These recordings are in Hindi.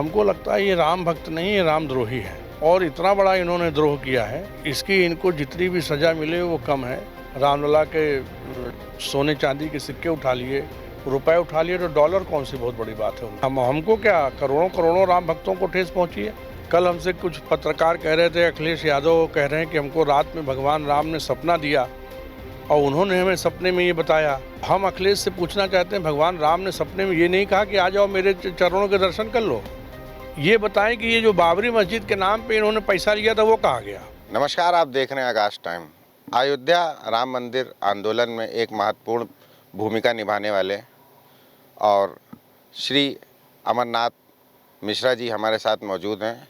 हमको लगता है ये राम भक्त नहीं, ये रामद्रोही है। और इतना बड़ा इन्होंने द्रोह किया है, इसकी इनको जितनी भी सजा मिले वो कम है। रामलला के सोने चांदी के सिक्के उठा लिए, रुपए उठा लिए, तो डॉलर कौन सी बहुत बड़ी बात है। हमको क्या करोड़ों करोड़ों राम भक्तों को ठेस पहुंची है। कल हमसे कुछ पत्रकार कह रहे थे, अखिलेश यादव कह रहे हैं कि हमको रात में भगवान राम ने सपना दिया और उन्होंने हमें सपने में ये बताया। हम अखिलेश से पूछना चाहते हैं, भगवान राम ने सपने में ये नहीं कहा कि आ जाओ मेरे चरणों के दर्शन कर लो? ये बताएं कि ये जो बाबरी मस्जिद के नाम पे इन्होंने पैसा लिया था वो कहाँ गया? नमस्कार, आप देख रहे हैं आकाश टाइम। अयोध्या राम मंदिर आंदोलन में एक महत्वपूर्ण भूमिका निभाने वाले और श्री अमरनाथ मिश्रा जी हमारे साथ मौजूद हैं।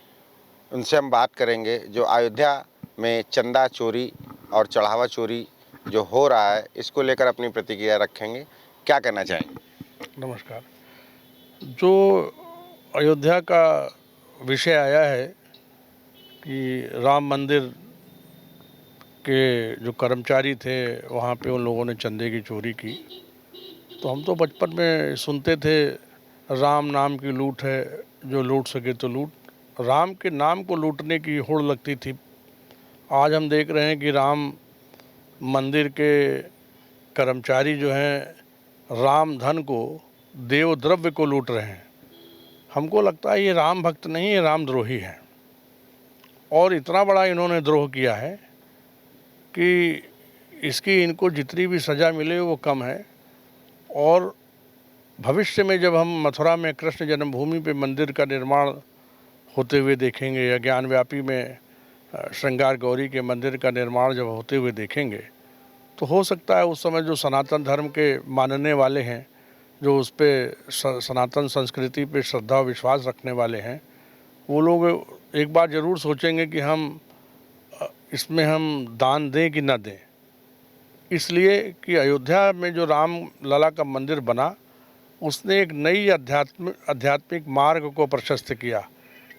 उनसे हम बात करेंगे जो अयोध्या में चंदा चोरी और चढ़ावा चोरी जो हो रहा है, इसको लेकर अपनी प्रतिक्रिया रखेंगे। क्या कहना चाहेंगे? नमस्कार। जो अयोध्या का विषय आया है कि राम मंदिर के जो कर्मचारी थे वहाँ पे उन लोगों ने चंदे की चोरी की, तो हम तो बचपन में सुनते थे राम नाम की लूट है, जो लूट सके तो लूट। राम के नाम को लूटने की होड़ लगती थी। आज हम देख रहे हैं कि राम मंदिर के कर्मचारी जो हैं राम धन को, देव द्रव्य को लूट रहे हैं। हमको लगता है ये राम भक्त नहीं, ये रामद्रोही है। और इतना बड़ा इन्होंने द्रोह किया है कि इसकी इनको जितनी भी सज़ा मिले वो कम है। और भविष्य में जब हम मथुरा में कृष्ण जन्मभूमि पे मंदिर का निर्माण होते हुए देखेंगे, या ज्ञानव्यापी में श्रृंगार गौरी के मंदिर का निर्माण जब होते हुए देखेंगे, तो हो सकता है उस समय जो सनातन धर्म के मानने वाले हैं, जो उस पर सनातन संस्कृति पे श्रद्धा और विश्वास रखने वाले हैं, वो लोग एक बार ज़रूर सोचेंगे कि इसमें हम दान दें कि न दें। इसलिए कि अयोध्या में जो राम लला का मंदिर बना, उसने एक नई आध्यात्मिक मार्ग को प्रशस्त किया।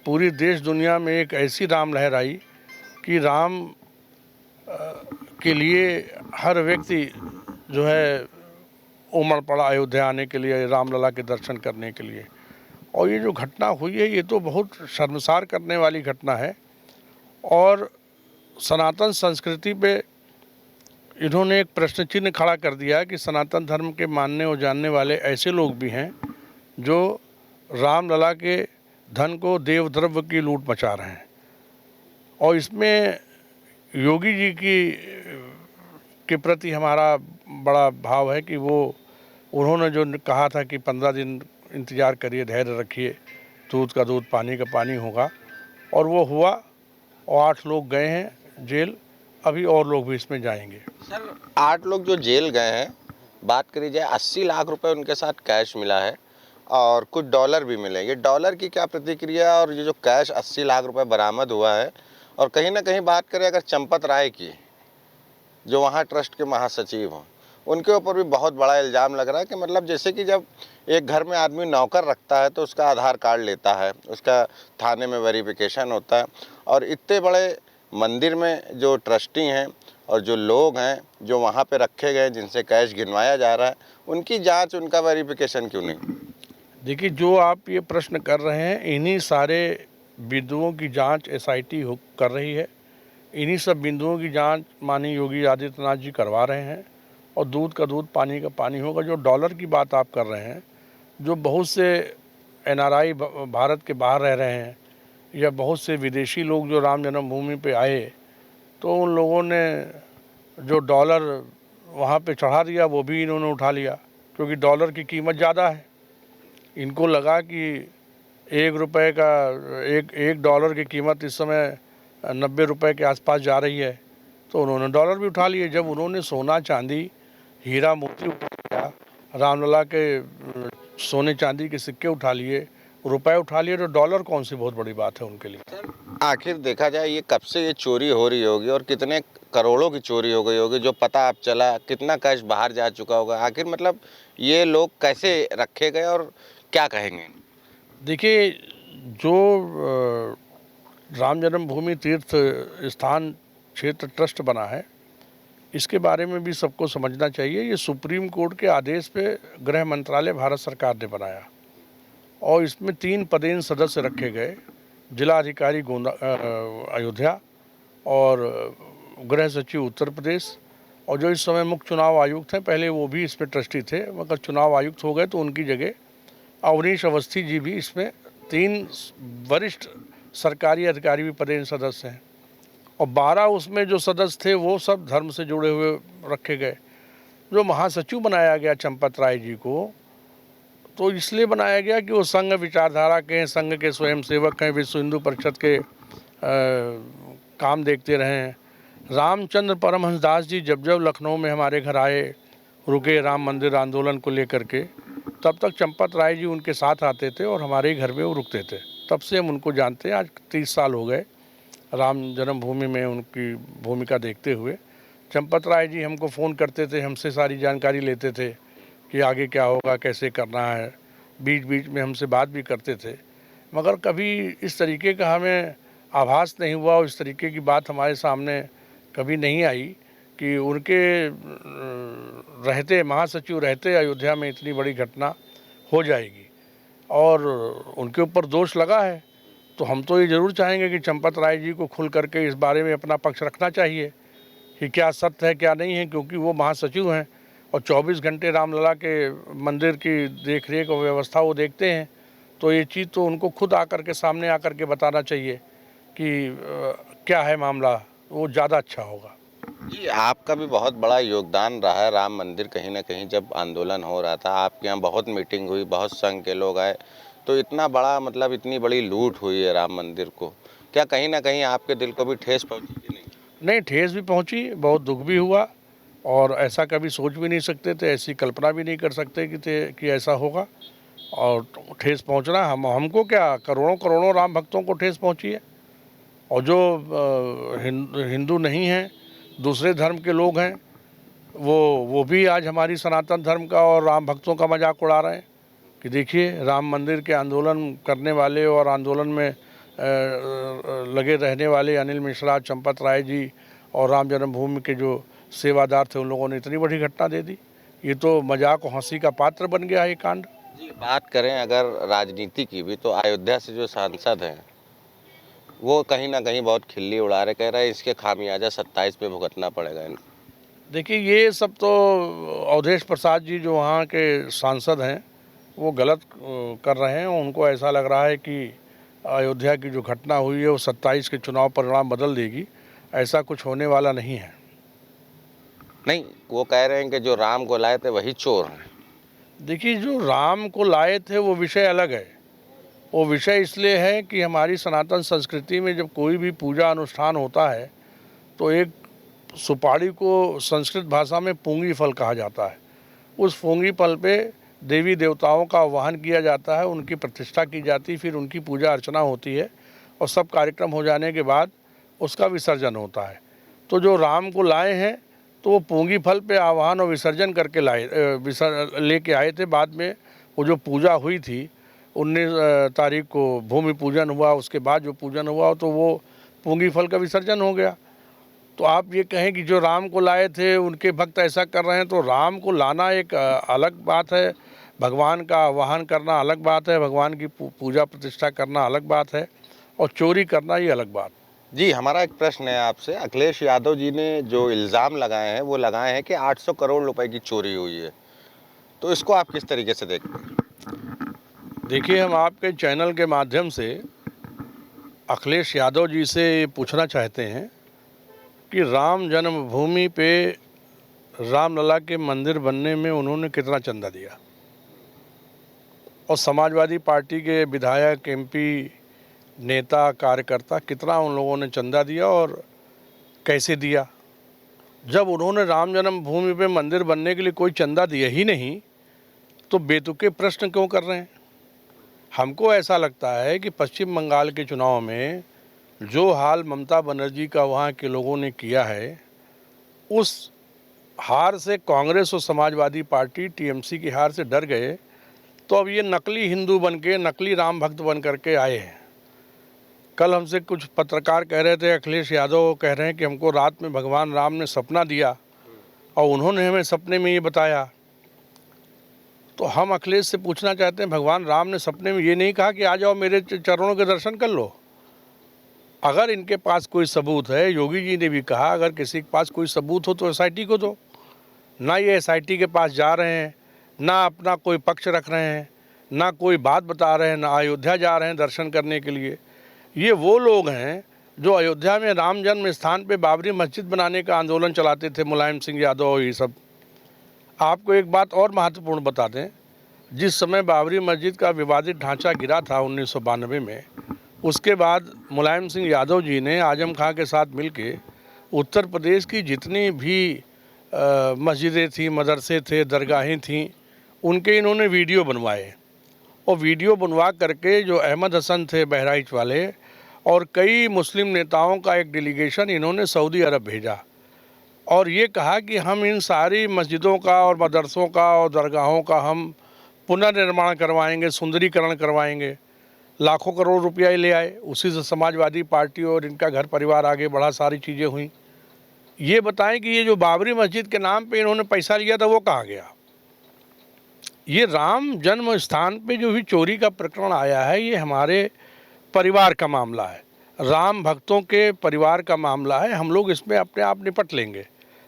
पूरी देश दुनिया में एक ऐसी राम लहर आई कि राम के लिए हर व्यक्ति जो है उमड़ पड़ा अयोध्या आने के लिए, रामलला के दर्शन करने के लिए। और ये जो घटना हुई है, ये तो बहुत शर्मसार करने वाली घटना है। और सनातन संस्कृति पे इन्होंने एक प्रश्न चिन्ह खड़ा कर दिया कि सनातन धर्म के मानने और जानने वाले ऐसे लोग भी हैं जो रामलला के धन को, देव द्रव्य की लूट मचा रहे हैं। और इसमें योगी जी के प्रति हमारा बड़ा भाव है कि उन्होंने जो कहा था कि 15 दिन इंतज़ार करिए, धैर्य रखिए, दूध का दूध पानी का पानी होगा, और वो हुआ। और 8 लोग गए हैं जेल, अभी और लोग भी इसमें जाएंगे। सर, 8 लोग जो जेल गए हैं, बात करी जाए 80 लाख रुपए उनके साथ कैश मिला है और कुछ डॉलर भी मिले। ये डॉलर की क्या प्रतिक्रिया, और ये जो कैश 80 लाख रुपए बरामद हुआ है, और कहीं ना कहीं बात करें अगर चंपत राय की, जो वहाँ ट्रस्ट के महासचिव हों, उनके ऊपर भी बहुत बड़ा इल्ज़ाम लग रहा है कि मतलब जैसे कि जब एक घर में आदमी नौकर रखता है तो उसका आधार कार्ड लेता है, उसका थाने में वेरिफिकेशन होता है, और इतने बड़े मंदिर में जो ट्रस्टी हैं और जो लोग हैं जो वहाँ पे रखे गए, जिनसे कैश गिनवाया जा रहा है, उनकी जांच, उनका वेरिफिकेशन क्यों नहीं? देखिए, जो आप ये प्रश्न कर रहे हैं, इन्हीं सारे बिंदुओं की जांच SIT कर रही है। इन्हीं सब बिंदुओं की जांच माननीय योगी आदित्यनाथ जी करवा रहे हैं। और दूध का दूध पानी का पानी होगा। जो डॉलर की बात आप कर रहे हैं, जो बहुत से NRI भारत के बाहर रह रहे हैं, या बहुत से विदेशी लोग जो राम जन्मभूमि पे आए, तो उन लोगों ने जो डॉलर वहाँ पे चढ़ा दिया, वो भी इन्होंने उठा लिया, क्योंकि डॉलर की कीमत ज़्यादा है। इनको लगा कि एक डॉलर की कीमत इस समय 90 रुपये के आसपास जा रही है, तो उन्होंने डॉलर भी उठा लिए। जब उन्होंने सोना चांदी हीरा मोती उठा लिया, रामलला के सोने चांदी के सिक्के उठा लिए, रुपए उठा लिए, तो डॉलर कौन सी बहुत बड़ी बात है उनके लिए? आखिर देखा जाए ये कब से ये चोरी हो रही होगी और कितने करोड़ों की चोरी हो गई होगी, जो पता अब चला, कितना कैश बाहर जा चुका होगा, आखिर मतलब ये लोग कैसे रखे गए और क्या कहेंगे? देखिए, जो राम जन्मभूमि तीर्थ स्थान क्षेत्र ट्रस्ट बना है, इसके बारे में भी सबको समझना चाहिए। ये सुप्रीम कोर्ट के आदेश पे गृह मंत्रालय भारत सरकार ने बनाया। और इसमें 3 पदेन सदस्य रखे गए, जिलाधिकारी गोंदा अयोध्या और गृह सचिव उत्तर प्रदेश, और जो इस समय मुख्य चुनाव आयुक्त हैं, पहले वो भी इसमें ट्रस्टी थे, मगर चुनाव आयुक्त हो गए तो उनकी जगह अवनीश अवस्थी जी भी इसमें 3 वरिष्ठ सरकारी अधिकारी भी पदेन सदस्य हैं, और 12 उसमें जो सदस्य थे वो सब धर्म से जुड़े हुए रखे गए। जो महासचिव बनाया गया चंपत राय जी को, तो इसलिए बनाया गया कि वो संघ विचारधारा के हैं, संघ के स्वयंसेवक हैं, विश्व हिंदू परिषद के काम देखते रहे हैं। रामचंद्र परमहंस दास जी जब जब लखनऊ में हमारे घर आए, रुके राम मंदिर आंदोलन को लेकर के, तब तक चंपत राय जी उनके साथ आते थे और हमारे ही घर में वो रुकते थे। तब से हम उनको जानते हैं। आज 30 साल हो गए राम जन्मभूमि में उनकी भूमिका देखते हुए। चंपत राय जी हमको फ़ोन करते थे, हमसे सारी जानकारी लेते थे कि आगे क्या होगा, कैसे करना है। बीच बीच में हमसे बात भी करते थे, मगर कभी इस तरीके का हमें आभास नहीं हुआ और इस तरीके की बात हमारे सामने कभी नहीं आई कि उनके रहते, महासचिव रहते अयोध्या में इतनी बड़ी घटना हो जाएगी। और उनके ऊपर दोष लगा है तो हम तो ये ज़रूर चाहेंगे कि चंपत राय जी को खुल करके इस बारे में अपना पक्ष रखना चाहिए कि क्या सत्य है क्या नहीं है, क्योंकि वो महासचिव हैं और 24 घंटे रामलला के मंदिर की देख रेख और व्यवस्था वो देखते हैं। तो ये चीज़ तो उनको खुद आकर के सामने आकर के बताना चाहिए कि क्या है मामला, वो ज़्यादा अच्छा होगा। जी, आपका भी बहुत बड़ा योगदान रहा है राम मंदिर। कहीं ना कहीं जब आंदोलन हो रहा था आपके यहाँ बहुत मीटिंग हुई, बहुत संघ के लोग आए, तो इतना बड़ा मतलब इतनी बड़ी लूट हुई है राम मंदिर को, क्या कहीं ना कहीं आपके दिल को भी ठेस पहुँची कि नहीं? नहीं, ठेस भी पहुंची, बहुत दुख भी हुआ, और ऐसा कभी सोच भी नहीं सकते थे, ऐसी कल्पना भी नहीं कर सकते कि ऐसा होगा। और ठेस पहुंचना हमको क्या, करोड़ों करोड़ों राम भक्तों को ठेस पहुंची है। और जो हिंदू नहीं हैं, दूसरे धर्म के लोग हैं, वो भी आज हमारी सनातन धर्म का और राम भक्तों का मजाक उड़ा रहे हैं कि देखिए राम मंदिर के आंदोलन करने वाले और आंदोलन में लगे रहने वाले अनिल मिश्रा, चंपत राय जी और राम जन्मभूमि के जो सेवादार थे, उन लोगों ने इतनी बड़ी घटना दे दी। ये तो मजाक और हंसी का पात्र बन गया है ये कांड। जी, बात करें अगर राजनीति की भी, तो अयोध्या से जो सांसद हैं वो कहीं ना कहीं बहुत खिल्ली उड़ा रहे, कह रहे हैं इसके खामियाजा 27 पे भुगतना पड़ेगा इनको। देखिए ये सब तो अवधेश प्रसाद जी जो वहाँ के सांसद हैं वो गलत कर रहे हैं। उनको ऐसा लग रहा है कि अयोध्या की जो घटना हुई है वो 27 के चुनाव परिणाम बदल देगी। ऐसा कुछ होने वाला नहीं है। नहीं, वो कह रहे हैं कि जो राम को लाए थे वही चोर हैं। देखिए जो राम को लाए थे वो विषय अलग है। वो विषय इसलिए है कि हमारी सनातन संस्कृति में जब कोई भी पूजा अनुष्ठान होता है तो एक सुपारी को संस्कृत भाषा में पूंगी फल कहा जाता है। उस पूंगी फल पे देवी देवताओं का आह्वान किया जाता है, उनकी प्रतिष्ठा की जाती है, फिर उनकी पूजा अर्चना होती है और सब कार्यक्रम हो जाने के बाद उसका विसर्जन होता है। तो जो राम को लाए हैं तो वो पूंगी फल पे आह्वान और विसर्जन करके लेके आए थे। बाद में वो जो पूजा हुई थी 19 तारीख को भूमि पूजन हुआ, उसके बाद जो पूजन हुआ तो वो पूंगी फल का विसर्जन हो गया। तो आप ये कहें कि जो राम को लाए थे उनके भक्त ऐसा कर रहे हैं, तो राम को लाना एक अलग बात है, भगवान का आह्वान करना अलग बात है, भगवान की पूजा प्रतिष्ठा करना अलग बात है, और चोरी करना ये अलग बात। जी, हमारा एक प्रश्न है आपसे। अखिलेश यादव जी ने जो इल्ज़ाम लगाए हैं वो लगाए हैं कि 800 करोड़ रुपए की चोरी हुई है, तो इसको आप किस तरीके से देखते हैं? देखिए हम आपके चैनल के माध्यम से अखिलेश यादव जी से पूछना चाहते हैं कि राम जन्मभूमि पे रामलला के मंदिर बनने में उन्होंने कितना चंदा दिया, और समाजवादी पार्टी के विधायक, एमपी, नेता, कार्यकर्ता कितना उन लोगों ने चंदा दिया और कैसे दिया। जब उन्होंने राम जन्मभूमि पे मंदिर बनने के लिए कोई चंदा दिया ही नहीं तो बेतुके प्रश्न क्यों कर रहे हैं। हमको ऐसा लगता है कि पश्चिम बंगाल के चुनाव में जो हाल ममता बनर्जी का वहाँ के लोगों ने किया है, उस हार से कांग्रेस और समाजवादी पार्टी टीएमसी की हार से डर गए, तो अब ये नकली हिंदू बन के, नकली राम भक्त बन करके आए हैं। कल हमसे कुछ पत्रकार कह रहे थे, अखिलेश यादव कह रहे हैं कि हमको रात में भगवान राम ने सपना दिया और उन्होंने हमें सपने में ये बताया। तो हम अखिलेश से पूछना चाहते हैं, भगवान राम ने सपने में ये नहीं कहा कि आ जाओ मेरे चरणों के दर्शन कर लो? अगर इनके पास कोई सबूत है, योगी जी ने भी कहा अगर किसी के पास कोई सबूत हो तो एसआईटी को दो। ना ये एसआईटी के पास जा रहे हैं, ना अपना कोई पक्ष रख रहे हैं, ना कोई बात बता रहे हैं, ना अयोध्या जा रहे हैं दर्शन करने के लिए। ये वो लोग हैं जो अयोध्या में राम जन्म स्थान पे बाबरी मस्जिद बनाने का आंदोलन चलाते थे, मुलायम सिंह यादव और ये सब। आपको एक बात और महत्वपूर्ण बता दें, जिस समय बाबरी मस्जिद का विवादित ढांचा गिरा था 1992 में, उसके बाद मुलायम सिंह यादव जी ने आजम खां के साथ मिलके उत्तर प्रदेश की जितनी भी मस्जिदें थी, मदरसे थे, दरगाहें थीं, उनके इन्होंने वीडियो बनवाए। और वीडियो बनवा करके जो अहमद हसन थे बहराइच वाले और कई मुस्लिम नेताओं का एक डेलीगेशन इन्होंने सऊदी अरब भेजा और ये कहा कि हम इन सारी मस्जिदों का और मदरसों का और दरगाहों का हम पुनर्निर्माण करवाएंगे, सुंदरीकरण करवाएंगे। लाखों करोड़ रुपया ही ले आए। उसी से समाजवादी पार्टी और इनका घर परिवार आगे बढ़ा, सारी चीज़ें हुई। ये बताएं कि ये जो बाबरी मस्जिद के नाम पे इन्होंने पैसा लिया था वो कहाँ गया? ये राम जन्म स्थान पे जो भी चोरी का प्रकरण आया है, ये हमारे परिवार का मामला है, राम भक्तों के परिवार का मामला है। हम लोग इसमें अपने आप निपट लेंगे।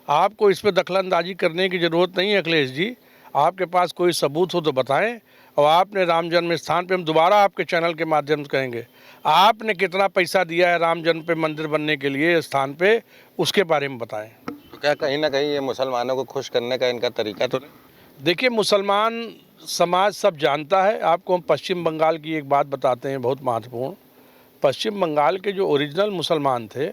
आपको इस पर दखलंदाजी करने की ज़रूरत नहीं है अखिलेश जी। आपके पास कोई सबूत हो तो बताएं। और आपने राम जन्म स्थान पे, हम दोबारा आपके चैनल के माध्यम से कहेंगे, आपने कितना पैसा दिया है राम जन्म पे मंदिर बनने के लिए स्थान पे, उसके बारे में बताएं। तो क्या कहीं ना कहीं ये मुसलमानों को खुश करने का इनका तरीका तो नहीं? देखिए, मुसलमान समाज सब जानता है। आपको हम पश्चिम बंगाल की एक बात बताते हैं बहुत महत्वपूर्ण। पश्चिम बंगाल के जो ओरिजिनल मुसलमान थे,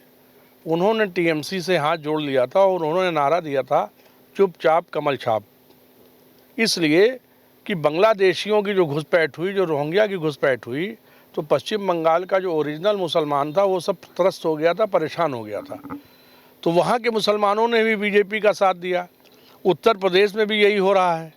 उन्होंने टीएमसी से हाथ जोड़ लिया था और उन्होंने नारा दिया था, चुपचाप कमल छाप। इसलिए कि बांग्लादेशियों की जो घुसपैठ हुई, जो रोहिंग्या की घुसपैठ हुई, तो पश्चिम बंगाल का जो ओरिजिनल मुसलमान था वो सब त्रस्त हो गया था, परेशान हो गया था। तो वहाँ के मुसलमानों ने भी बीजेपी का साथ दिया। उत्तर प्रदेश में भी यही हो रहा है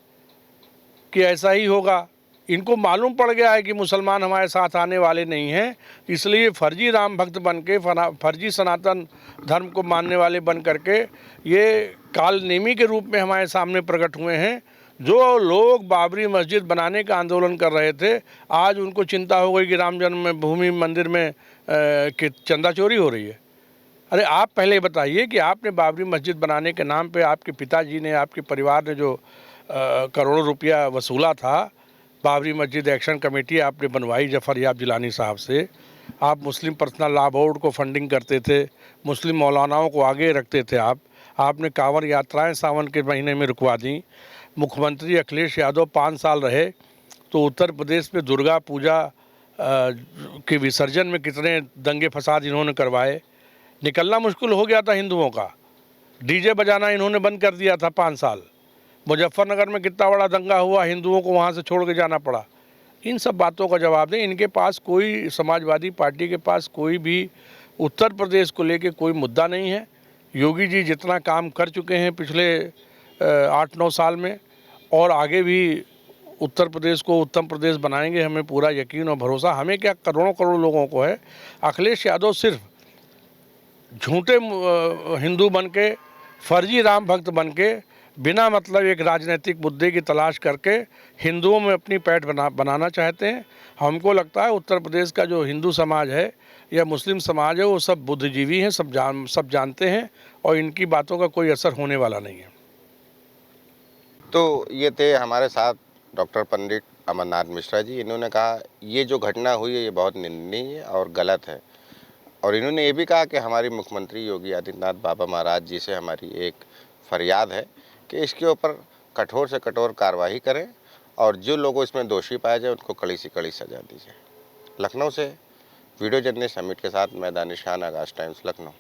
कि ऐसा ही होगा। इनको मालूम पड़ गया है कि मुसलमान हमारे साथ आने वाले नहीं हैं, इसलिए फर्जी राम भक्त बन के, फर्जी सनातन धर्म को मानने वाले बन करके ये काल नेमी के रूप में हमारे सामने प्रकट हुए हैं। जो लोग बाबरी मस्जिद बनाने का आंदोलन कर रहे थे, आज उनको चिंता हो गई कि राम जन्मभूमि मंदिर में कि चंदा चोरी हो रही है। अरे आप पहले बताइए कि आपने बाबरी मस्जिद बनाने के नाम पे आपके पिताजी ने, आपके परिवार ने जो करोड़ों रुपया वसूला था, बाबरी मस्जिद एक्शन कमेटी आपने बनवाई जफ़र याब जिलानी साहब से। आप मुस्लिम पर्सनल लॉ बोर्ड को फंडिंग करते थे, मुस्लिम मौलानाओं को आगे रखते थे। आपने कांवड़ यात्राएं सावन के महीने में रुकवा दी। मुख्यमंत्री अखिलेश यादव 5 साल रहे तो उत्तर प्रदेश में दुर्गा पूजा के विसर्जन में कितने दंगे फसाद इन्होंने करवाए। निकलना मुश्किल हो गया था हिंदुओं का। डीजे बजाना इन्होंने बंद कर दिया था 5 साल। मुजफ्फरनगर में कितना बड़ा दंगा हुआ, हिंदुओं को वहाँ से छोड़ के जाना पड़ा। इन सब बातों का जवाब दें। इनके पास कोई, समाजवादी पार्टी के पास कोई भी उत्तर प्रदेश को लेके कोई मुद्दा नहीं है। योगी जी जितना काम कर चुके हैं पिछले 8-9 साल में, और आगे भी उत्तर प्रदेश को उत्तम प्रदेश बनाएंगे, हमें पूरा यकीन और भरोसा। हमें क्या, करोड़ों करोड़ लोगों को है। अखिलेश यादव सिर्फ झूठे हिंदू बन के, फर्जी राम भक्त बन के, बिना मतलब एक राजनीतिक मुद्दे की तलाश करके हिंदुओं में अपनी पैठ बनाना चाहते हैं। हमको लगता है उत्तर प्रदेश का जो हिंदू समाज है या मुस्लिम समाज है, वो सब बुद्धिजीवी हैं, सब जानते हैं और इनकी बातों का कोई असर होने वाला नहीं है। तो ये थे हमारे साथ डॉक्टर पंडित अमरनाथ मिश्रा जी। इन्होंने कहा ये जो घटना हुई है ये बहुत निंदनीय और गलत है। और इन्होंने ये भी कहा कि हमारी मुख्यमंत्री योगी आदित्यनाथ बाबा महाराज जी से हमारी एक फरियाद है कि इसके ऊपर कठोर से कठोर कार्रवाई करें और जो लोग इसमें दोषी पाए जाए उनको कड़ी से कड़ी सजा दीजिए। लखनऊ से वीडियो जर्नलिस्ट अमित के साथ मैं दानिश खान, आगाज़ टाइम्स, लखनऊ।